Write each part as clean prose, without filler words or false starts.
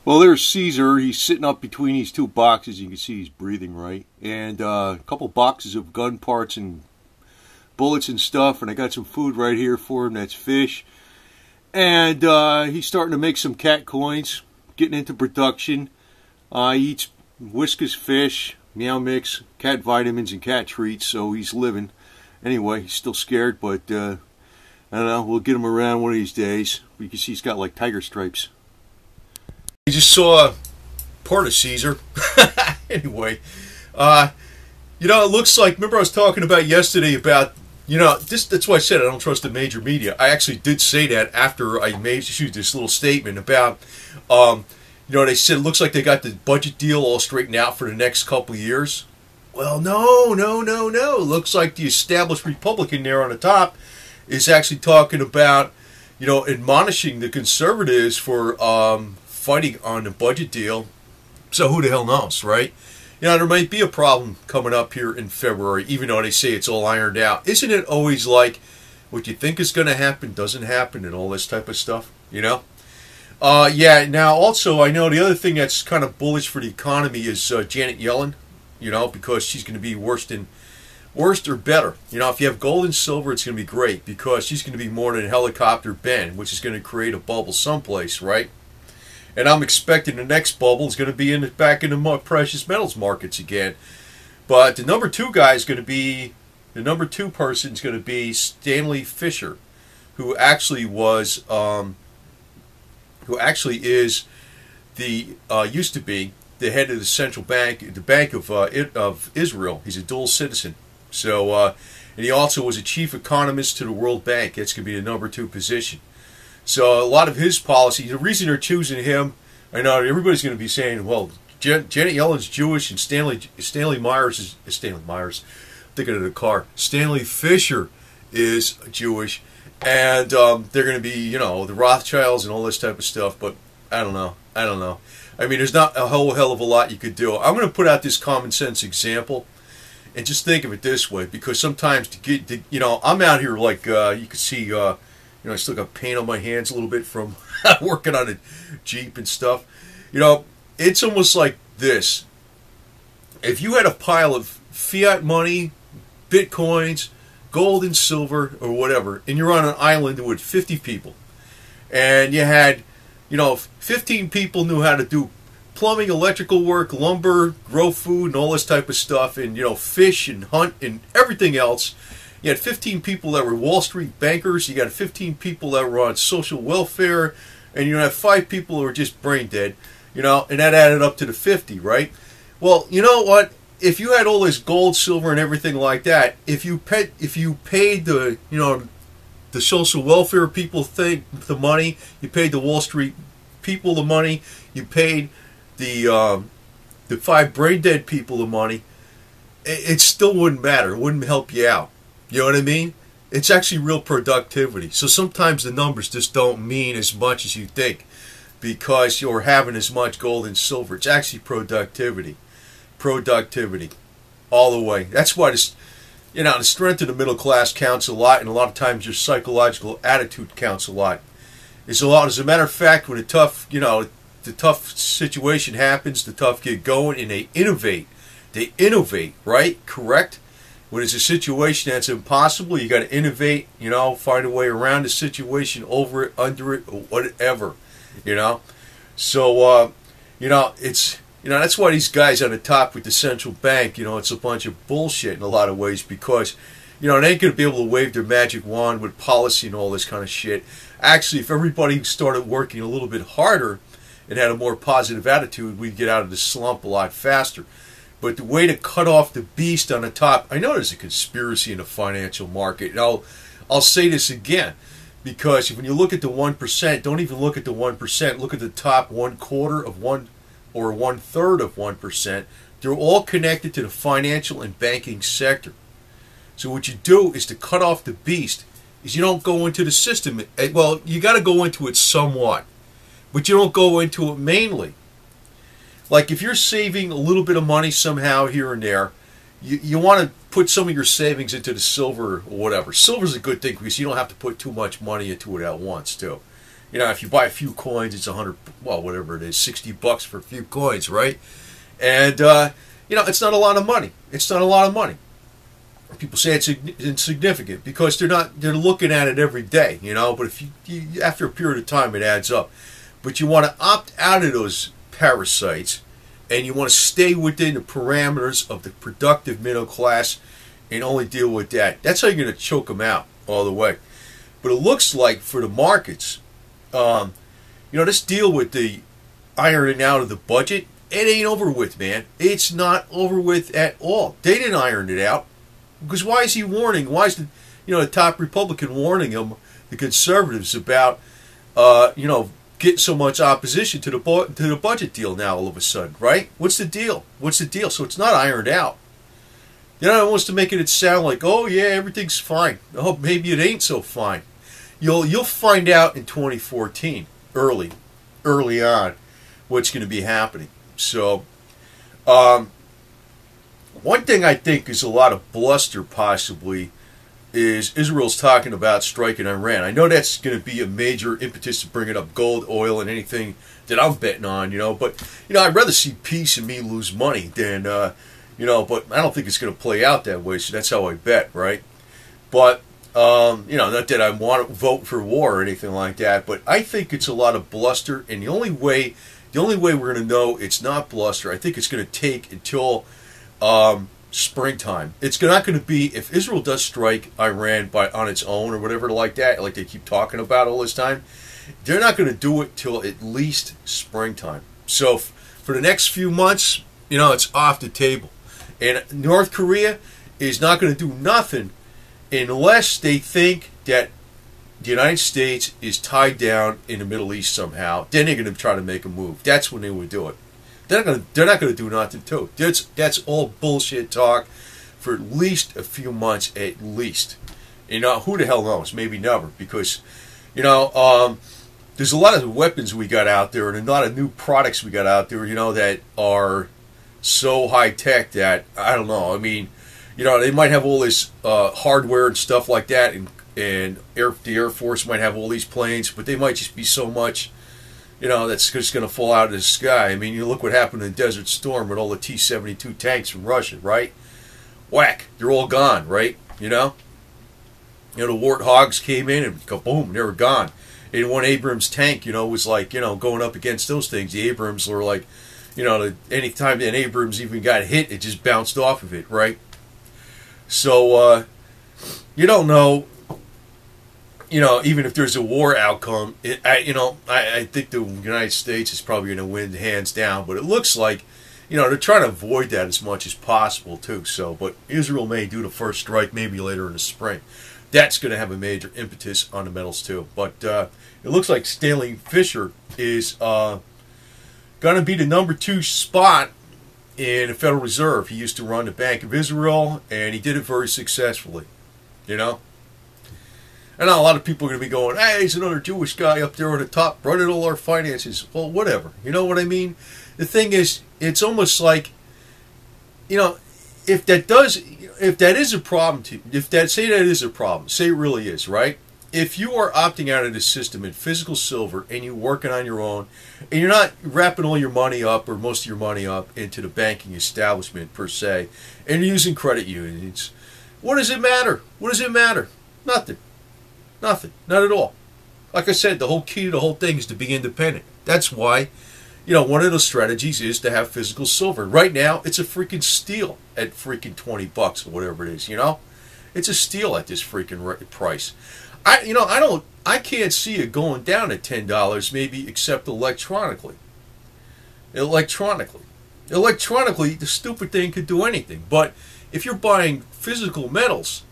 Well, there's Caesar. He's sitting up between these two boxes. You can see he's breathing right. And a couple boxes of gun parts and bullets and stuff. And I got some food right here for him. That's fish. And he's starting to make some cat coins, getting into production. He eats whiskas fish, meow mix, cat vitamins, and cat treats. So he's living. Anyway, he's still scared, but I don't know. We'll get him around one of these days. You can see he's got like tiger stripes. You just saw part of Caesar. Anyway, it looks like, remember I was talking about yesterday about, that's why I said I don't trust the major media. I actually did say that after I made this little statement about, they said it looks like they got the budget deal all straightened out for the next couple of years. Well, no. It looks like the established Republican there on the top is actually talking about, admonishing the conservatives for fighting on the budget deal. So who the hell knows, right? There might be a problem coming up here in February, even though they say it's all ironed out. Isn't it always like what you think is going to happen doesn't happen and all this type of stuff, Yeah, now also I know the other thing that's kind of bullish for the economy is Janet Yellen, because she's going to be worse or better. If you have gold and silver, it's going to be great because she's going to be more than a helicopter Ben, which is going to create a bubble someplace, right? And I'm expecting the next bubble is going to be back in the precious metals markets again. But the number two person is going to be Stanley Fischer, who actually is used to be the head of the central bank, the Bank of Israel. He's a dual citizen. So, and he also was a chief economist to the World Bank. That's going to be the number two position. So a lot of his policy, the reason they're choosing him, I know everybody's going to be saying, well, Janet Yellen's Jewish and Stanley Myers, thinking of the car. Stanley Fischer is Jewish, and they're going to be, the Rothschilds and all this type of stuff. But I don't know. I mean, there's not a whole hell of a lot you could do. I'm going to put out this common sense example, and just think of it this way, because sometimes I'm out here like you can see. I still got paint on my hands a little bit from working on a Jeep and stuff. It's almost like this. If you had a pile of fiat money, bitcoins, gold and silver, or whatever, and you're on an island with 50 people, and you had, 15 people knew how to do plumbing, electrical work, lumber, grow food, and all this type of stuff, and, fish and hunt and everything else. You had 15 people that were Wall Street bankers. You got 15 people that were on social welfare. And you have 5 people who were just brain dead. And that added up to the 50, right? Well, you know what? If you had all this gold, silver, and everything like that, if you paid the, the social welfare people the money, you paid the Wall Street people the money, you paid the 5 brain dead people the money, it still wouldn't matter. It wouldn't help you out. You know what I mean? It's actually real productivity. So sometimes the numbers just don't mean as much as you think because you're having as much gold and silver. It's actually productivity. Productivity. All the way. That's why the strength of the middle class counts a lot, and a lot of times your psychological attitude counts a lot. As a matter of fact, when the tough situation happens, the tough get going, and they innovate. They innovate, right? Correct? When it's a situation that's impossible, you got to innovate, find a way around the situation, over it, under it, or whatever, So, that's why these guys on the top with the central bank, it's a bunch of bullshit in a lot of ways because, they ain't going to be able to wave their magic wand with policy and all this kind of shit. Actually, if everybody started working a little bit harder and had a more positive attitude, we'd get out of the slump a lot faster. But the way to cut off the beast on the top, I know there's a conspiracy in the financial market. And I'll say this again, because when you look at the 1%, don't even look at the 1%. Look at the top 1/4 of 1 or 1/3 of 1%. They're all connected to the financial and banking sector. So what you do is to cut off the beast is you don't go into the system. Well, you got to go into it somewhat, but you don't go into it mainly. Like if you're saving a little bit of money somehow here and there, you want to put some of your savings into the silver or whatever. Silver's a good thing because you don't have to put too much money into it at once too. You know, if you buy a few coins, it's 100, well, whatever it is, $60 for a few coins, right? And you know, it's not a lot of money. It's not a lot of money. People say it's insignificant because they're looking at it every day, you know. But if you after a period of time, it adds up. But you want to opt out of those parasites, and you want to stay within the parameters of the productive middle class, and only deal with that. That's how you're going to choke them out all the way. But it looks like for the markets, you know, this deal with the ironing out of the budget, it ain't over with, man. It's not over with at all. They didn't iron it out. Because why is he warning? Why is the, you know, the top Republican warning him, the conservatives, about you know, getting so much opposition to the budget deal now all of a sudden, right? What's the deal? What's the deal? So it's not ironed out. You know, it wants to make it sound like, oh yeah, everything's fine. Oh, maybe it ain't so fine. You'll find out in 2014, early on, what's going to be happening. So, one thing I think is a lot of bluster possibly is Israel's talking about striking Iran. I know that's going to be a major impetus to bringing up gold, oil, and anything that I'm betting on, you know. But, you know, I'd rather see peace and me lose money than, you know, but I don't think it's going to play out that way, so that's how I bet, right? But, you know, not that I want to vote for war or anything like that, but I think it's a lot of bluster, and the only way we're going to know it's not bluster, I think it's going to take until springtime. It's not going to be, if Israel does strike Iran on its own or whatever like that, like they keep talking about all this time, they're not going to do it till at least springtime. So for the next few months, you know, it's off the table. And North Korea is not going to do nothing unless they think that the United States is tied down in the Middle East somehow. Then they're going to try to make a move. That's when they would do it. They're not going to do nothing too. That's all bullshit talk for at least a few months at least. You know, who the hell knows? Maybe never, because, you know, there's a lot of weapons we got out there and a lot of new products we got out there, you know, that are so high tech that I don't know. I mean, you know, they might have all this hardware and stuff like that, and the Air Force might have all these planes, but they might just be so much, you know, that's just going to fall out of the sky. I mean, you look what happened in Desert Storm with all the T-72 tanks from Russia, right? Whack, they're all gone, right? You know, the Warthogs came in and kaboom, they were gone. And one Abrams tank, you know, was like, you know, going up against those things. The Abrams were like, you know, any time an Abrams even got hit, it just bounced off of it, right? So, you don't know. You know, even if there's a war outcome, I think the United States is probably going to win hands down. But it looks like, you know, they're trying to avoid that as much as possible too. So, but Israel may do the first strike maybe later in the spring. That's going to have a major impetus on the metals too. But it looks like Stanley Fischer is going to be the #2 spot in the Federal Reserve. He used to run the Bank of Israel, and he did it very successfully. You know. And now a lot of people are going to be going, hey, he's another Jewish guy up there on the top running all our finances. Well, whatever. You know what I mean? The thing is, it's almost like, you know, if that is a problem to you, say that is a problem, say it really is, right? If you are opting out of the system in physical silver and you're working on your own, and you're not wrapping all your money up or most of your money up into the banking establishment per se, and you're using credit unions, what does it matter? What does it matter? Nothing. Nothing. Not at all. Like I said, the whole key to the whole thing is to be independent. That's why, you know, one of the strategies is to have physical silver. Right now, it's a freaking steal at freaking $20 or whatever it is, you know? It's a steal at this freaking price. I can't see it going down at $10 maybe except electronically. Electronically, the stupid thing could do anything. But if you're buying physical metals,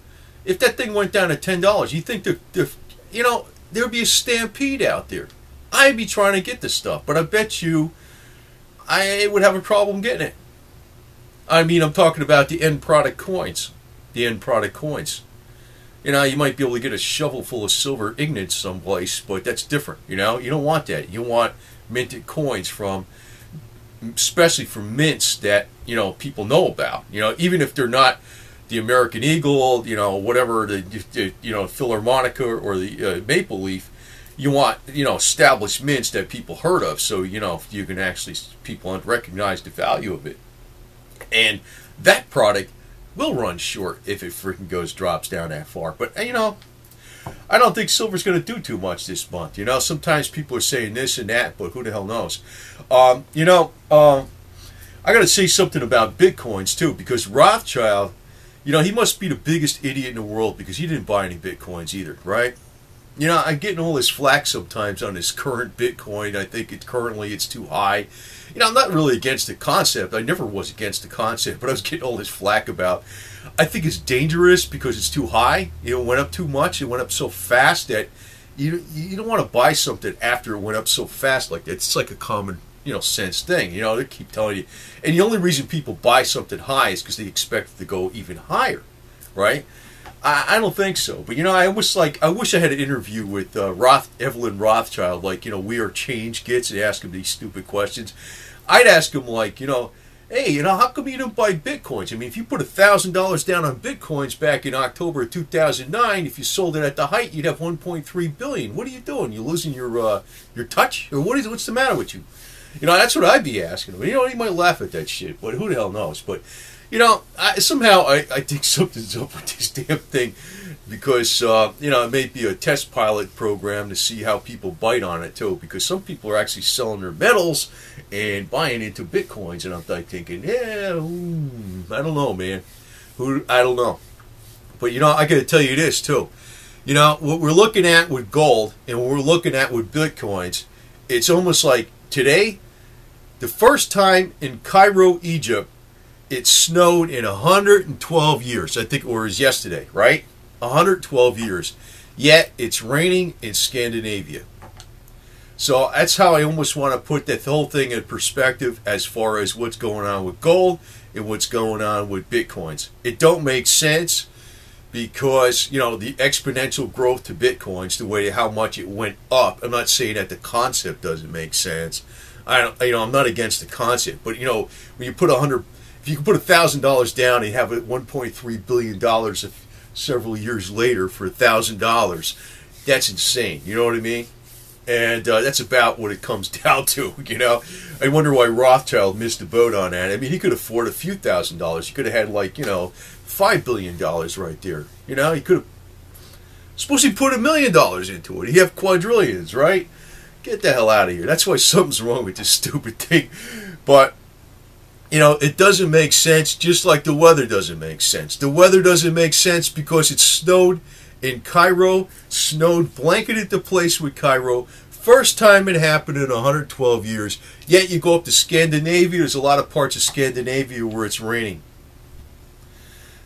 if that thing went down to $10, you think you know, there'd be a stampede out there. I'd be trying to get this stuff, but I bet you I would have a problem getting it. I mean, I'm talking about the end product coins. The end product coins. You know, you might be able to get a shovel full of silver ingots someplace, but that's different. You know, you don't want that. You want minted coins especially from mints that, you know, people know about. You know, even if they're not the American Eagle, you know, whatever, the you know, Philharmonica or the Maple Leaf, you want, established mints that people heard of, so you can actually people recognize the value of it. And that product will run short if it freaking drops down that far. But I don't think silver's going to do too much this month. Sometimes people are saying this and that, but who the hell knows? I got to say something about Bitcoins too, because Rothschild, he must be the biggest idiot in the world because he didn't buy any Bitcoins either, right? I'm getting all this flack sometimes on this current Bitcoin. I think it's too high. I'm not really against the concept. I never was against the concept, but I was getting all this flack about. I think it's dangerous because it's too high. It went up too much. It went up so fast that you don't want to buy something after it went up so fast like that. It's like a common sense thing. They keep telling you, and the only reason people buy something high is because they expect it to go even higher, right? I don't think so, but I wish I had an interview with Evelyn Rothschild, like We Are Change gets, and ask him these stupid questions. I'd ask him like, hey, how come you don't buy Bitcoins? I mean, if you put $1,000 down on Bitcoins back in October of 2009, if you sold it at the height, you'd have 1.3 billion. What are you doing? You losing your touch, or what's the matter with you? That's what I'd be asking him. He might laugh at that shit, but who the hell knows? But somehow I think something's up with this damn thing because, it may be a test pilot program to see how people bite on it, too, because some people are actually selling their metals and buying into Bitcoins, and I'm like thinking, I don't know, man. I don't know. But, I got to tell you this, too. What we're looking at with gold and what we're looking at with Bitcoins, it's almost like today, the first time in Cairo, Egypt, it snowed in 112 years. I think it was yesterday, right? 112 years. Yet it's raining in Scandinavia. So that's how I almost want to put that whole thing in perspective as far as what's going on with gold and what's going on with Bitcoins. It don't make sense because, the exponential growth to Bitcoins, the way how much it went up. I'm not saying that the concept doesn't make sense. I'm not against the concept, but when you put if you can put $1,000 down and have it $1.3 billion several years later for $1,000, that's insane. You know what I mean? And that's about what it comes down to. I wonder why Rothschild missed the boat on that. I mean, he could afford a few $1,000s. He could have had $5 billion right there. He could have. Suppose he put $1 million into it. He have quadrillions, right? Get the hell out of here. That's why something's wrong with this stupid thing. But it doesn't make sense, just like the weather doesn't make sense. The weather doesn't make sense because it snowed in Cairo, blanketed the place with Cairo. First time it happened in 112 years. Yet you go up to Scandinavia, there's a lot of parts of Scandinavia where it's raining.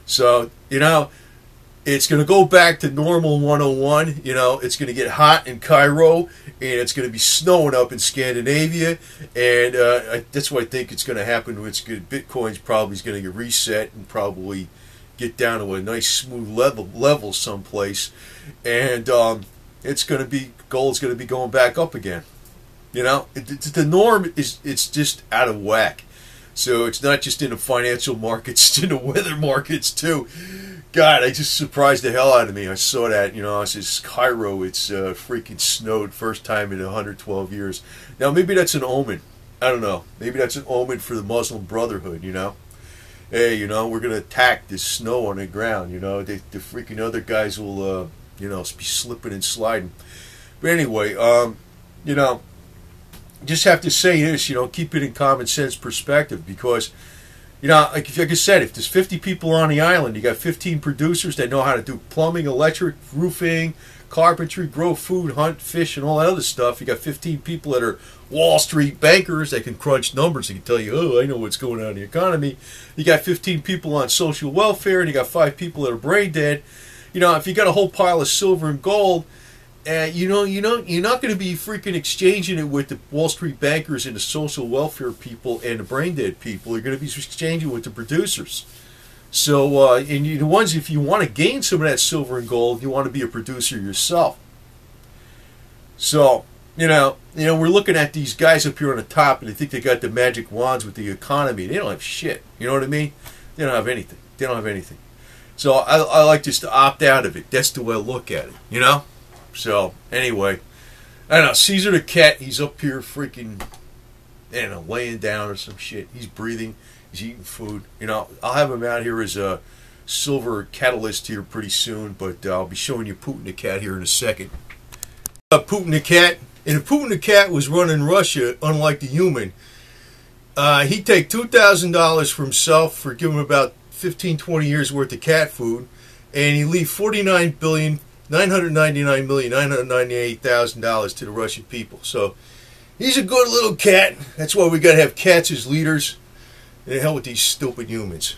So, it's going to go back to normal 101. It's going to get hot in Cairo, and it's going to be snowing up in Scandinavia. And that's what I think it's going to happen. Bitcoin's probably going to get reset and probably get down to a nice smooth level someplace. And it's going to be, gold's going to be going back up again. The norm it's just out of whack. So it's not just in the financial markets, it's in the weather markets too. God, I just surprised the hell out of me. I saw that, I says, Cairo, it's freaking snowed first time in 112 years. Now, maybe that's an omen. I don't know. Maybe that's an omen for the Muslim Brotherhood, Hey, we're going to attack this snow on the ground, The freaking other guys will, be slipping and sliding. But anyway, just have to say this, keep it in common sense perspective because, like I said, if there's 50 people on the island, you got 15 producers that know how to do plumbing, electric, roofing, carpentry, grow food, hunt, fish, and all that other stuff. You got 15 people that are Wall Street bankers that can crunch numbers and can tell you, oh, I know what's going on in the economy. You got 15 people on social welfare, and you got 5 people that are brain dead. If you got a whole pile of silver and gold, you're not going to be freaking exchanging it with the Wall Street bankers and the social welfare people and the brain dead people. You're going to be exchanging with the producers. So, and the ones, if you want to gain some of that silver and gold, you want to be a producer yourself. So, we're looking at these guys up here on the top, and they think they got the magic wands with the economy. They don't have shit. You know what I mean? They don't have anything. They don't have anything. So I like just to opt out of it. That's the way I look at it. So, anyway, I don't know, Caesar the cat, he's up here freaking, I don't know, laying down or some shit. He's breathing, he's eating food. You know, I'll have him out here as a silver catalyst here pretty soon, but I'll be showing you Putin the cat here in a second. Putin the cat, and if Putin the cat was running Russia, unlike the human, he'd take $2,000 for himself for giving about 15, 20 years worth of cat food, and he'd leave $49,999,998,000 to the Russian people. So he's a good little cat. That's why we got to have cats as leaders. And the hell with these stupid humans.